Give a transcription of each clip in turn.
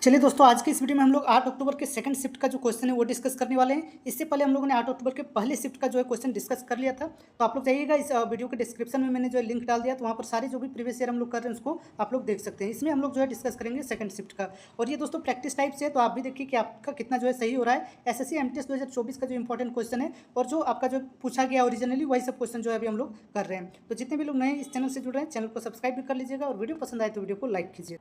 चलिए दोस्तों, आज की इस वीडियो में हम लोग 8 अक्टूबर के सेकंड शिफ्ट का जो क्वेश्चन है वो डिस्कस करने वाले हैं। इससे पहले हम लोगों ने 8 अक्टूबर के पहले शिफ्ट का जो है क्वेश्चन डिस्कस कर लिया था। तो आप लोग जाइएगा, इस वीडियो के डिस्क्रिप्शन में मैंने जो है लिंक डाल दिया, तो वहाँ पर सारे जो भी प्रीवियस ईयर हम लोग कर रहे हैं उसको आप लोग देख सकते हैं। इसमें हम लोग जो है डिस्कस करेंगे सेकंड शिफ्ट का। और ये दोस्तों प्रैक्टिस टाइप से है, तो आप भी देखिए कि आपका कितना जो है सही हो रहा है। एसएससी एमटीएस 2024 का जो इंपॉर्टेंट क्वेश्चन है और जो आपका जो पूछा गया ओरिजिनली, वही सब क्वेश्चन जो है अभी हम लोग कर रहे हैं। तो जितने भी लोग नए इस चैनल से जुड़ रहे हैं, चैनल को सब्सक्राइब भी कर लीजिएगा और वीडियो पसंद आए तो वीडियो को लाइक कीजिए।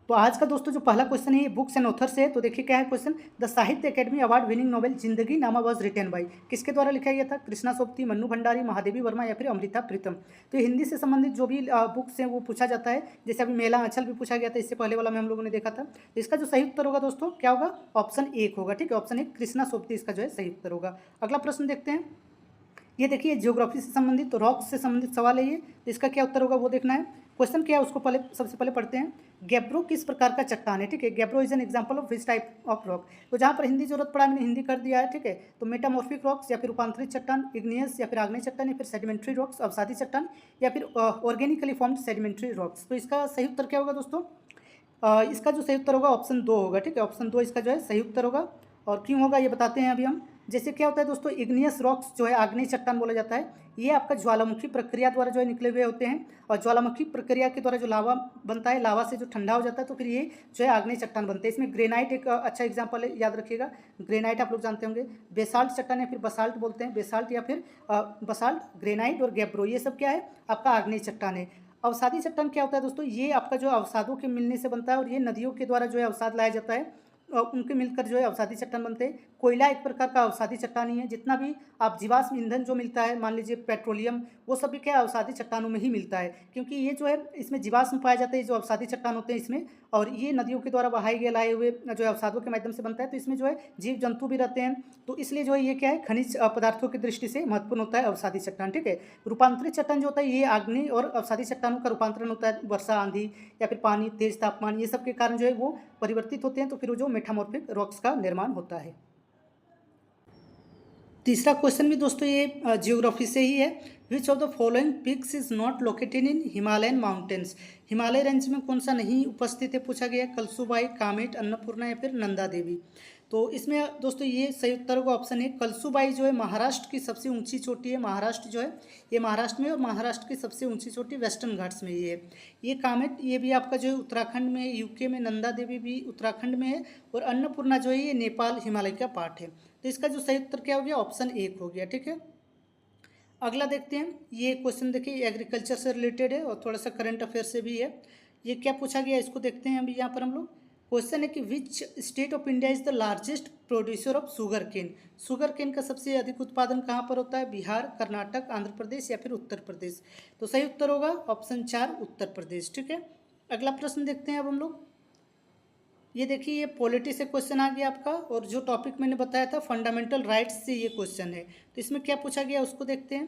तो आज का दोस्तों जो पहला क्वेश्चन है ये बुक्स एंड ऑथर से है। तो देखिए क्या है क्वेश्चन। द साहित्य अकेडमी अवार्ड विनिंग नॉवेल जिंदगी नामा वॉज रिटन बाई, किसके द्वारा लिखा गया था? कृष्णा सोबती, मन्नू भंडारी, महादेवी वर्मा या फिर अमृता प्रीतम। तो ये हिंदी से संबंधित जो भी बुक्स हैं वो पूछा जाता है। जैसे अभी मेला आंचल भी पूछा गया था, इससे पहले वाला में हम लोगों ने देखा था। तो इसका जो सही उत्तर होगा दोस्तों क्या होगा? ऑप्शन 1 होगा। ठीक है, ऑप्शन 1 कृष्णा सोबती इसका जो है सही उत्तर होगा। अगला प्रश्न देखते हैं। ये देखिए ज्योग्राफी से संबंधित, रॉक्स से संबंधित सवाल है ये। तो इसका क्या उत्तर होगा वो देखना है। क्वेश्चन क्या है उसको पहले सबसे पहले पढ़ते हैं। गैब्रो किस प्रकार का चट्टान है? ठीक है, gabbro is an example of which type of rock. तो जहाँ पर हिंदी जरूरत पड़ा मैंने हिंदी कर दिया है। ठीक है, तो मेटामॉर्फिक रॉक्स या फिर रूपांतरित चट्टान, इग्नियस या फिर आग्नेय चट्टान, या फिर सेडिमेंट्री रॉक्स अवसादी चट्टान, या फिर ऑर्गेनिकली फॉर्म्ड सेडिमेंट्री रॉक्स। तो इसका सही उत्तर क्या होगा दोस्तों? इसका जो सही उत्तर होगा ऑप्शन 2 होगा। ठीक है, ऑप्शन 2 इसका जो है सही उत्तर होगा। और क्यों होगा ये बताते हैं अभी हम। जैसे क्या होता है दोस्तों, इग्नियस रॉक्स जो है आग्नेय चट्टान बोला जाता है। ये आपका ज्वालामुखी प्रक्रिया द्वारा जो है निकले हुए होते हैं, और ज्वालामुखी प्रक्रिया के द्वारा जो लावा बनता है, लावा से जो ठंडा हो जाता है तो फिर ये जो है आग्नेय चट्टान बनते हैं। इसमें ग्रेनाइट एक अच्छा एग्जाम्पल है, याद रखिएगा। ग्रेनाइट आप लोग जानते होंगे। बेसाल्ट चट्टान या फिर बसाल्ट बोलते हैं, बेसाल्ट या फिर बसाल्ट, ग्रेनाइट और गैब्रो, ये सब क्या है? आपका आग्नेय चट्टान है। अवसादी चट्टान क्या होता है दोस्तों? ये आपका जो अवसादों के मिलने से बनता है, और ये नदियों के द्वारा जो है अवसाद लाया जाता है, उनके मिलकर जो है अवसादी चट्टान बनते हैं। कोयला एक प्रकार का अवसादी चट्टान ही है। जितना भी आप जीवाश्म ईंधन जो मिलता है, मान लीजिए पेट्रोलियम, वो सब भी क्या अवसादी चट्टानों में ही मिलता है, क्योंकि ये जो है इसमें जीवाश्म पाए जाते हैं जो अवसादी चट्टान होते हैं इसमें। और ये नदियों के द्वारा बहाए गए लाए हुए जो है अवसादों के माध्यम से बनता है, तो इसमें जो है जीव जंतु भी रहते हैं। तो इसलिए जो है ये क्या है, खनिज पदार्थों की दृष्टि से महत्वपूर्ण होता है अवसादी चट्टान। ठीक है, रूपांतरित चट्टान जो होता है ये आग्नेय और अवसादी चट्टानों का रूपांतरण होता है। वर्षा, आंधी या फिर पानी, तेज तापमान, ये सब के कारण जो है वो परिवर्तित होते हैं, तो फिर वो जो मेटामॉर्फिक रॉक्स का निर्माण होता है। तीसरा क्वेश्चन भी दोस्तों ये जियोग्राफी से ही है। Which of the following peaks is not located in Himalayan mountains. Himalaya range में कौन सा नहीं उपस्थित है पूछा गया। कलसुबाई, कामेट, अन्नपूर्णा या फिर नंदा देवी। तो इसमें दोस्तों ये सही उत्तर होगा ऑप्शन है कलसुबाई, जो है महाराष्ट्र की सबसे ऊंची चोटी है। महाराष्ट्र जो है ये महाराष्ट्र में, और महाराष्ट्र की सबसे ऊंची चोटी वेस्टर्न घाट्स में ये है। ये कामेट ये भी आपका जो है उत्तराखंड में, यूके में। नंदा देवी भी उत्तराखंड में है। और अन्नपूर्णा जो है ये नेपाल, हिमालय का पार्ट है। तो इसका जो सही उत्तर क्या हो गया? ऑप्शन 1 हो गया। ठीक है, अगला देखते हैं। ये क्वेश्चन देखिए एग्रीकल्चर से रिलेटेड है और थोड़ा सा करंट अफेयर से भी है। ये क्या पूछा गया इसको देखते हैं अभी यहाँ पर हम लोग। क्वेश्चन है कि which state of India is the largest producer of sugar cane. Sugar cane का सबसे अधिक उत्पादन कहाँ पर होता है? बिहार, कर्नाटक, आंध्र प्रदेश या फिर उत्तर प्रदेश। तो सही उत्तर होगा ऑप्शन 4 उत्तर प्रदेश। ठीक है, अगला प्रश्न देखते हैं अब हम लोग। ये देखिए ये पॉलिटी से क्वेश्चन आ गया आपका, और जो टॉपिक मैंने बताया था फंडामेंटल राइट्स से ये क्वेश्चन है। तो इसमें क्या पूछा गया उसको देखते हैं।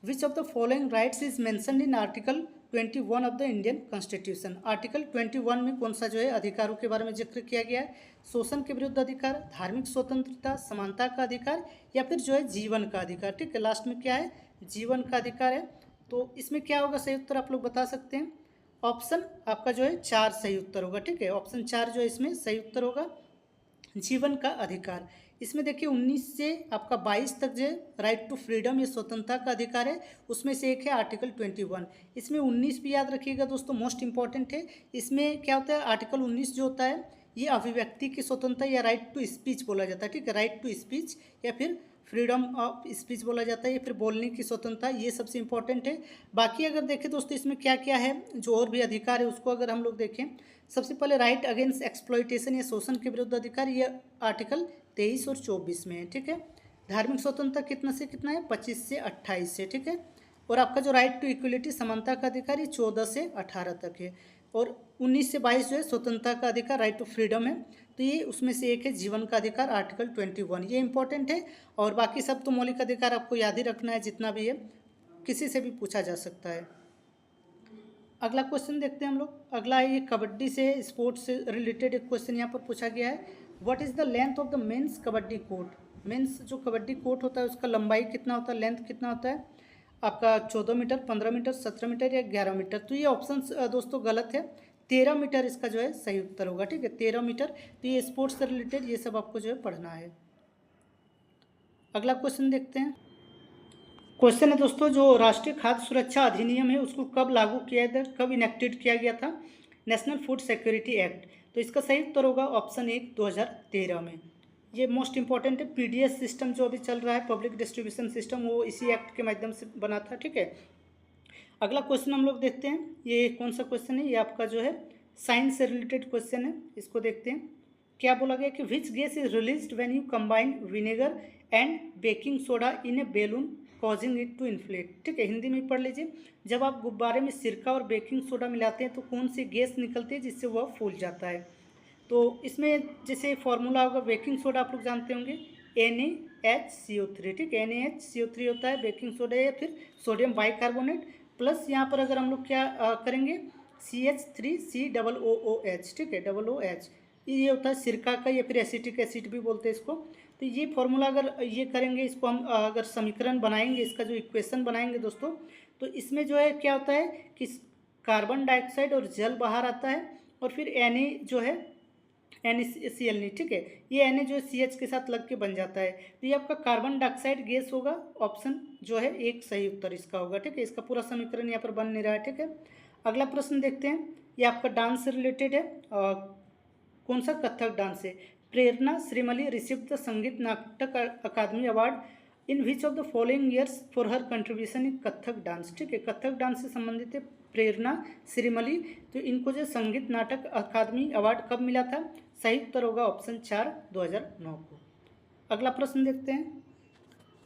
विच of the following rights is mentioned in article 21 of the Indian constitution. Article 21 में कौन सा जो है अधिकारों के बारे में जिक्र किया गया है? शोषण के विरुद्ध अधिकार, धार्मिक स्वतंत्रता, समानता का अधिकार, या फिर जो है जीवन का अधिकार। ठीक है, लास्ट में क्या है? जीवन का अधिकार है। तो इसमें क्या होगा सही उत्तर आप लोग बता सकते हैं। ऑप्शन आपका जो है 4 सही उत्तर होगा। ठीक है, ऑप्शन 4 जो है इसमें सही उत्तर होगा, जीवन का अधिकार। इसमें देखिए 19 से आपका 22 तक जो राइट टू फ्रीडम, ये स्वतंत्रता का अधिकार है, उसमें से एक है आर्टिकल 21। इसमें 19 भी याद रखिएगा दोस्तों, मोस्ट इंपॉर्टेंट है। इसमें क्या होता है? आर्टिकल 19 जो होता है ये अभिव्यक्ति की स्वतंत्रता या राइट टू स्पीच बोला जाता है। ठीक है, राइट टू स्पीच या फिर फ्रीडम ऑफ स्पीच बोला जाता है, या फिर बोलने की स्वतंत्रता, ये सबसे इंपॉर्टेंट है। बाकी अगर देखें दोस्तों इसमें क्या क्या है जो और भी अधिकार है उसको अगर हम लोग देखें, सबसे पहले राइट अगेंस्ट एक्सप्लॉइटेशन या शोषण के विरुद्ध अधिकार, ये आर्टिकल 23 और 24 में है। ठीक है, धार्मिक स्वतंत्रता कितना से कितना है? 25 से 28 है। ठीक है, और आपका जो राइट टू इक्वलिटी, समानता का अधिकार, ये 14 से 18 तक है। और 19 से 22 जो है स्वतंत्रता का अधिकार, राइट टू फ्रीडम है। तो ये उसमें से एक है जीवन का अधिकार, आर्टिकल 21, ये इंपॉर्टेंट है। और बाकी सब तो मौलिक अधिकार आपको याद ही रखना है, जितना भी है किसी से भी पूछा जा सकता है। अगला क्वेश्चन देखते हैं हम लोग। अगला है ये कबड्डी से, स्पोर्ट्स से रिलेटेड एक क्वेश्चन यहाँ पर पूछा गया है। What is the length of the men's kabaddi court. Men's जो कबड्डी कोर्ट होता है उसका लंबाई कितना होता है, लेंथ कितना होता है? आपका 14 मीटर, 15 मीटर, 17 मीटर या 11 मीटर। तो ये ऑप्शन दोस्तों गलत है। 13 मीटर इसका जो है सही उत्तर होगा। ठीक है, 13 मीटर। तो ये स्पोर्ट्स से रिलेटेड ये सब आपको जो है पढ़ना है। अगला क्वेश्चन देखते हैं। क्वेश्चन है दोस्तों, जो राष्ट्रीय खाद्य सुरक्षा अधिनियम है उसको कब लागू किया गया, कब इनेक्टेड किया गया था? National food security act. तो इसका सही उत्तर होगा ऑप्शन 1 2013 में। ये मोस्ट इंपॉर्टेंट है। पीडीएस सिस्टम जो अभी चल रहा है, पब्लिक डिस्ट्रीब्यूशन सिस्टम, वो इसी एक्ट के माध्यम से बना था। ठीक है, अगला क्वेश्चन हम लोग देखते हैं। ये कौन सा क्वेश्चन है? ये आपका जो है साइंस से रिलेटेड क्वेश्चन है। इसको देखते हैं। क्या बोला गया कि which gas is released when you combine vinegar and baking soda in a balloon causing it to inflate. ठीक है, हिंदी में पढ़ लीजिए। जब आप गुब्बारे में सिरका और बेकिंग सोडा मिलाते हैं तो कौन सी गैस निकलती है जिससे वह फूल जाता है? तो इसमें जैसे फॉर्मूला होगा, बेकिंग सोडा आप लोग जानते होंगे, NaHCO3। ठीक है, NaHCO3 होता है बेकिंग सोडा या फिर सोडियम बाइकार्बोनेट, प्लस यहाँ पर अगर हम लोग क्या करेंगे, CH3COOH। ठीक है, OOH, ये होता है सिरका का या फिर एसिटिक एसिड भी बोलते हैं इसको। तो ये फॉर्मूला अगर ये करेंगे, इसको हम अगर समीकरण बनाएंगे, इसका जो इक्वेशन बनाएंगे दोस्तों, तो इसमें जो है क्या होता है कि कार्बन डाइऑक्साइड और जल बाहर आता है, और फिर Na जो है NaCl नहीं। ठीक है, ये Na जो है CH के साथ लग के बन जाता है। तो ये आपका कार्बन डाइऑक्साइड गैस होगा। ऑप्शन जो है 1 सही उत्तर इसका होगा। ठीक है, इसका पूरा समीकरण यहाँ पर बन नहीं रहा है। ठीक है, अगला प्रश्न देखते हैं। ये आपका डांस से रिलेटेड है। कौन सा? कथक डांस है। प्रेरणा श्रीमली received the Sangeet Natak Akademi award in which of the following years for her contribution in Kathak dance. ठीक है, कथक डांस से संबंधित है प्रेरणा श्रीमली। तो इनको जो संगीत नाटक अकादमी अवार्ड कब मिला था? सही उत्तर होगा ऑप्शन 4 2009 को। अगला प्रश्न देखते हैं।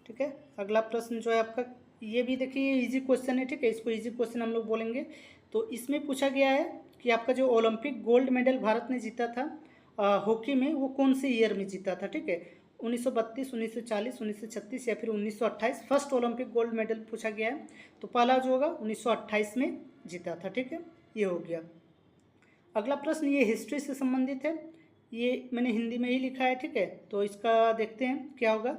ठीक है, अगला प्रश्न जो है आपका, ये भी देखिए इजी क्वेश्चन है। ठीक है, इसको इजी क्वेश्चन हम लोग बोलेंगे। तो इसमें पूछा गया है कि आपका जो ओलंपिक गोल्ड मेडल भारत ने जीता था हॉकी में, वो कौन से ईयर में जीता था? ठीक है, 1932, 1940, 1936 या फिर 1928। फर्स्ट ओलंपिक गोल्ड मेडल पूछा गया है, तो पहला जो होगा 1928 में जीता था। ठीक है, ये हो गया। अगला प्रश्न ये हिस्ट्री से संबंधित है। ये मैंने हिंदी में ही लिखा है। ठीक है, तो इसका देखते हैं क्या होगा।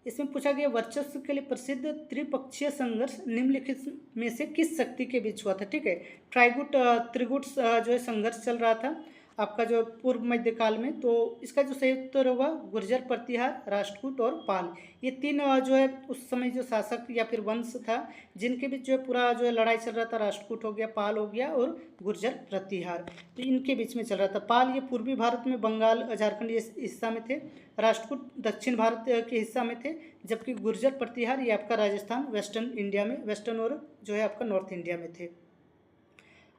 इसमें पूछा गया वर्चस्व के लिए प्रसिद्ध त्रिपक्षीय संघर्ष निम्नलिखित में से किस शक्ति के बीच हुआ था? ठीक है, त्रिगुट जो है संघर्ष चल रहा था आपका जो पूर्व मध्यकाल में। तो इसका जो सही उत्तर होगा गुर्जर, प्रतिहार, राष्ट्रकूट और पाल। ये 3 जो है उस समय जो शासक या फिर वंश था जिनके बीच जो है पूरा जो है लड़ाई चल रहा था। राष्ट्रकूट हो गया, पाल हो गया और गुर्जर प्रतिहार, तो इनके बीच में चल रहा था। पाल ये पूर्वी भारत में बंगाल, झारखंड ये हिस्सा में थे। राष्ट्रकूट दक्षिण भारत के हिस्सा में थे, जबकि गुर्जर प्रतिहार ये आपका राजस्थान, वेस्टर्न इंडिया में, वेस्टर्न और जो है आपका नॉर्थ इंडिया में थे।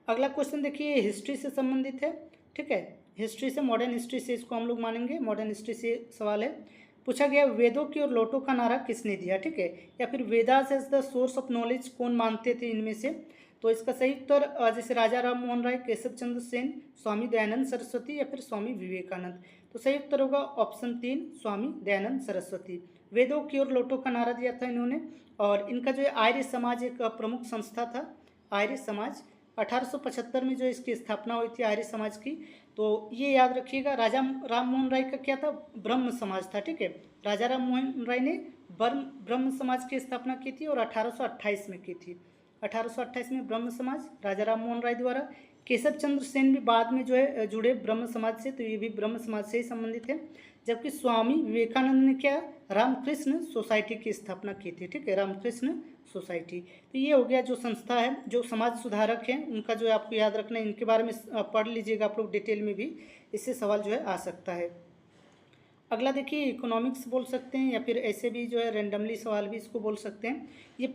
अगला क्वेश्चन देखिए, हिस्ट्री से संबंधित है। ठीक है, हिस्ट्री से, मॉडर्न हिस्ट्री से इसको हम लोग मानेंगे। मॉडर्न हिस्ट्री से सवाल है। पूछा गया वेदों की और लोटो का नारा किसने दिया? ठीक है, या फिर Vedas as the source of knowledge कौन मानते थे इनमें से? तो इसका सही उत्तर जैसे राजा राम मोहन राय, केशव चंद्र सेन, स्वामी दयानंद सरस्वती या फिर स्वामी विवेकानंद। तो सही उत्तर होगा ऑप्शन 3 स्वामी दयानंद सरस्वती। वेदों की और लोटो का नारा दिया था इन्होंने। और इनका जो है आर्य समाज एक प्रमुख संस्था था, आर्य समाज। 1875 में जो इसकी स्थापना हुई थी आर्य समाज की। तो ये याद रखिएगा। राजा राम मोहन राय का क्या था? ब्रह्म समाज था। ठीक है, राजा राम मोहन राय ने ब्रह्म समाज की स्थापना की थी और 1828 में की थी। 1828 में ब्रह्म समाज राजा राम मोहन राय द्वारा। केशव चंद्र सेन भी बाद में जो है जुड़े ब्रह्म समाज से, तो ये भी ब्रह्म समाज से ही संबंधित है। जबकि स्वामी विवेकानंद ने क्या? रामकृष्ण सोसाइटी की स्थापना की थी। ठीक है, रामकृष्ण सोसाइटी। तो ये हो गया जो संस्था है, जो समाज सुधारक हैं उनका जो है आपको याद रखना है। इनके बारे में पढ़ लीजिएगा आप लोग डिटेल में भी, इससे सवाल जो है आ सकता है। अगला देखिए, इकोनॉमिक्स बोल सकते हैं या फिर ऐसे भी जो है रैंडमली सवाल भी इसको बोल सकते हैं। ये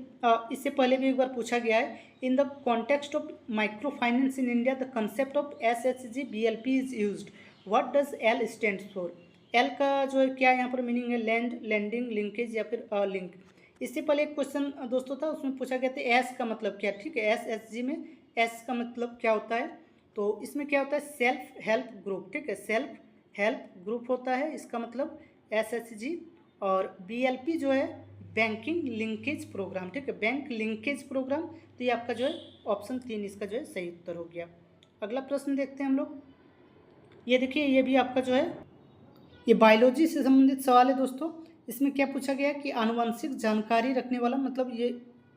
इससे पहले भी एक बार पूछा गया है। In the context of micro finance in India the concept of SHG BLP is used. What does L stands for? L का जो है क्या यहाँ पर मीनिंग है? लैंड, लैंडिंग, लिंकेज या फिर लिंक। इससे पहले एक क्वेश्चन दोस्तों था, उसमें पूछा गया था एस का मतलब क्या? ठीक है, SHG में एस का मतलब क्या होता है? तो इसमें क्या होता है? Self help group. ठीक है, सेल्फ हेल्प ग्रुप होता है इसका मतलब SHG। और BLP जो है बैंकिंग लिंकेज प्रोग्राम। ठीक है, बैंक लिंकेज प्रोग्राम। तो ये आपका जो है ऑप्शन 3 इसका जो है सही उत्तर हो गया। अगला प्रश्न देखते हैं हम लोग। ये देखिए, ये भी आपका जो है ये बायोलॉजी से संबंधित सवाल है दोस्तों। इसमें क्या पूछा गया कि आनुवंशिक जानकारी रखने वाला, मतलब ये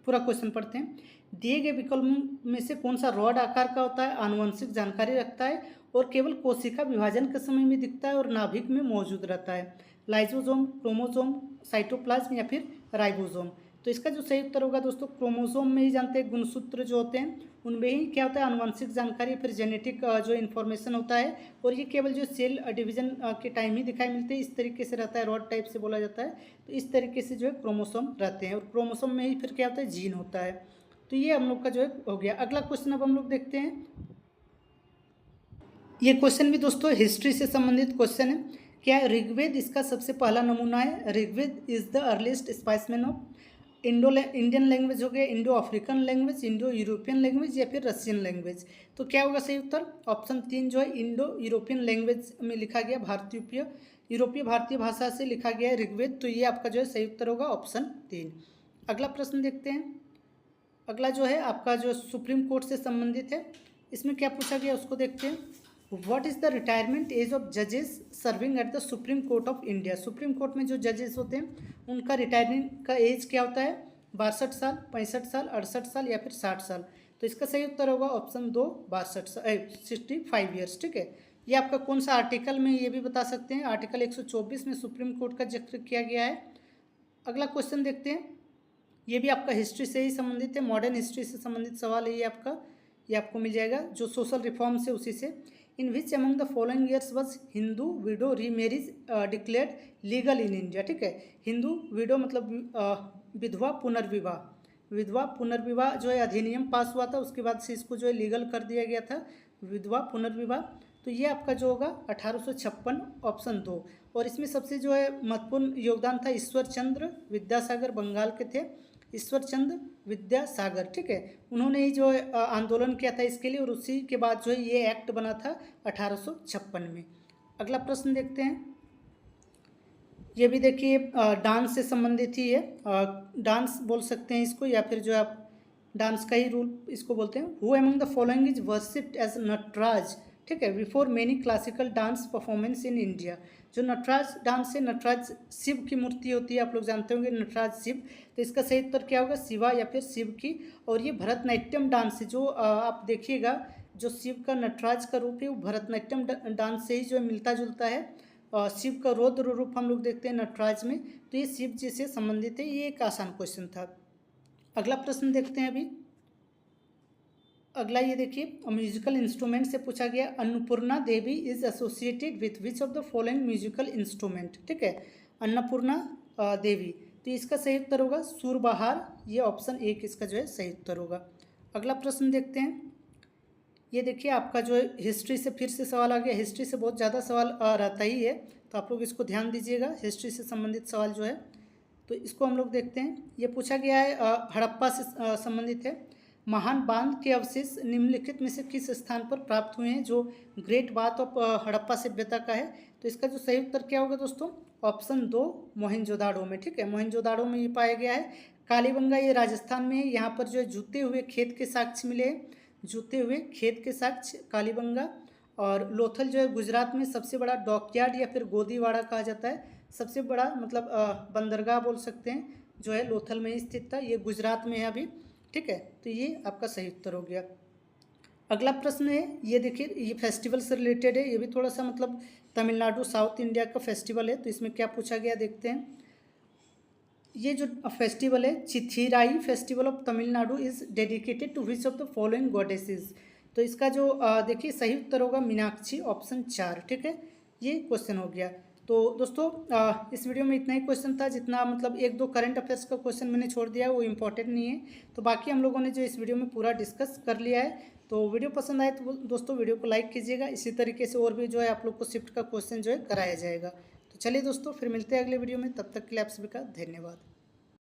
पूरा क्वेश्चन पढ़ते हैं। दिए गए विकल्प में से कौन सा रॉड आकार का होता है, आनुवंशिक जानकारी रखता है और केवल कोशिका विभाजन के समय में दिखता है और नाभिक में मौजूद रहता है? लाइसोसोम, क्रोमोसोम, साइटोप्लाज्म या फिर राइबोसोम? तो इसका जो सही उत्तर होगा दोस्तों, क्रोमोसोम में ही जानते हैं गुणसूत्र जो होते हैं उनमें ही क्या होता है, आनुवंशिक जानकारी फिर जेनेटिक जो इन्फॉर्मेशन होता है, और ये केवल जो सेल डिवीजन के टाइम ही दिखाई मिलते हैं, इस तरीके से रहता है, रॉड टाइप से बोला जाता है। तो इस तरीके से जो है क्रोमोसोम रहते हैं और क्रोमोसोम में ही फिर क्या होता है, जीन होता है। तो ये हम लोग का जो है हो गया। अगला क्वेश्चन अब हम लोग देखते हैं। ये क्वेश्चन भी दोस्तों हिस्ट्री से संबंधित क्वेश्चन है। क्या ऋग्वेद इसका सबसे पहला नमूना है? Rigveda is the earliest specimen of Indian language हो गया, Indo African language, Indo European language या फिर रशियन लैंग्वेज? तो क्या होगा सही उत्तर? ऑप्शन 3 जो है इंडो यूरोपियन लैंग्वेज में लिखा गया, यूरोपीय भारतीय भाषा से लिखा गया है ऋग्वेद। तो ये आपका जो है सही उत्तर होगा ऑप्शन 3। अगला प्रश्न देखते हैं। अगला जो है आपका जो सुप्रीम कोर्ट से संबंधित है, इसमें क्या पूछा गया उसको देखते हैं। What is the retirement age of जजेस serving at the supreme court of India? Supreme court में जो जजेस होते हैं उनका रिटायरमेंट का एज क्या होता है? 62 साल, 65 साल, 68 साल या फिर 60 साल? तो इसका सही उत्तर होगा ऑप्शन 2, 62 साल, 65 ईयर्स। ठीक है, ये आपका कौन सा आर्टिकल में ये भी बता सकते हैं, आर्टिकल 124 में सुप्रीम कोर्ट का जिक्र किया गया है। अगला क्वेश्चन देखते हैं। ये भी आपका हिस्ट्री से ही संबंधित है, मॉडर्न हिस्ट्री से संबंधित सवाल है ये आपका, ये आपको मिल जाएगा जो सोशल रिफॉर्म से उसी से। In which among the following years was Hindu widow remarriage declared legal in India? ठीक है, हिंदू विडो मतलब विधवा पुनर्विवाह, विधवा पुनर्विवाह जो है अधिनियम पास हुआ था, उसके बाद से इसको जो है लीगल कर दिया गया था, विधवा पुनर्विवाह। तो ये आपका जो होगा 1856, ऑप्शन 2। और इसमें सबसे जो है महत्वपूर्ण योगदान था ईश्वर चंद्र विद्यासागर, बंगाल के थे ईश्वर चंद्र विद्यासागर। ठीक है, उन्होंने ही जो है आंदोलन किया था इसके लिए, और उसी के बाद जो है ये एक्ट बना था 1856 में। अगला प्रश्न देखते हैं। ये भी देखिए डांस से संबंधित ही है, डांस बोल सकते हैं इसको, या फिर जो आप डांस का ही रूल इसको बोलते हैं। Who among the following is worshipped as Nataraja? ठीक है, before many classical dance performance in India? जो नटराज डांस है, नटराज शिव की मूर्ति होती है, आप लोग जानते होंगे नटराज शिव। तो इसका सही उत्तर क्या होगा, शिवा या फिर शिव की। और ये भरतनाट्यम डांस है, जो आप देखिएगा जो शिव का नटराज का रूप है वो भरतनाट्यम डांस से ही जो मिलता जुलता है। शिव का रौद्र रूप हम लोग देखते हैं नटराज में, तो ये शिव जी से संबंधित है। ये एक आसान क्वेश्चन था। अगला प्रश्न देखते हैं अभी। अगला ये देखिए, म्यूजिकल इंस्ट्रूमेंट से पूछा गया। Annapurna Devi is associated with which of the following musical instrument? ठीक है, अन्नपूर्णा देवी। तो इसका सही उत्तर होगा सुरबहार, ये ऑप्शन 1 इसका जो है सही उत्तर होगा। अगला प्रश्न देखते हैं। ये देखिए आपका जो है हिस्ट्री से फिर से सवाल आ गया। हिस्ट्री से बहुत ज़्यादा सवाल रहता ही है, तो आप लोग इसको ध्यान दीजिएगा। हिस्ट्री से संबंधित सवाल जो है, तो इसको हम लोग देखते हैं। ये पूछा गया है हड़प्पा से संबंधित है। महान बांध के अवशेष निम्नलिखित में से किस स्थान पर प्राप्त हुए हैं, जो ग्रेट बाथ ऑफ हड़प्पा सभ्यता का है? तो इसका जो सही उत्तर क्या होगा दोस्तों, ऑप्शन 2 मोहनजोदाड़ो में। ठीक है, मोहनजोदाड़ो में ये पाया गया है। कालीबंगा ये राजस्थान में है, यहाँ पर जो है जूते हुए खेत के साक्ष्य मिले हैं, जूते हुए खेत के साक्ष्य कालीबंगा। और लोथल जो है गुजरात में सबसे बड़ा डॉकयार्ड या फिर गोदीवाड़ा कहा जाता है, सबसे बड़ा मतलब बंदरगाह बोल सकते हैं, जो है लोथल में ही स्थित था, ये गुजरात में है अभी। ठीक है, तो ये आपका सही उत्तर हो गया। अगला प्रश्न है, ये देखिए ये फेस्टिवल से रिलेटेड है, ये भी थोड़ा सा मतलब तमिलनाडु साउथ इंडिया का फेस्टिवल है। तो इसमें क्या पूछा गया देखते हैं। ये जो फेस्टिवल है Chithirai festival of Tamil Nadu is dedicated to which of the following goddesses? तो इसका जो देखिए सही उत्तर होगा मीनाक्षी, ऑप्शन 4। ठीक है, ये क्वेश्चन हो गया। तो दोस्तों इस वीडियो में इतना ही क्वेश्चन था, जितना मतलब 1-2 करंट अफेयर्स का क्वेश्चन मैंने छोड़ दिया है वो इम्पोर्टेंट नहीं है। तो बाकी हम लोगों ने जो इस वीडियो में पूरा डिस्कस कर लिया है। तो वीडियो पसंद आए तो दोस्तों वीडियो को लाइक कीजिएगा। इसी तरीके से और भी जो है आप लोग को शिफ्ट का क्वेश्चन जो है कराया जाएगा। तो चलिए दोस्तों, फिर मिलते हैं अगले वीडियो में, तब तक के लिए आप सभी का धन्यवाद।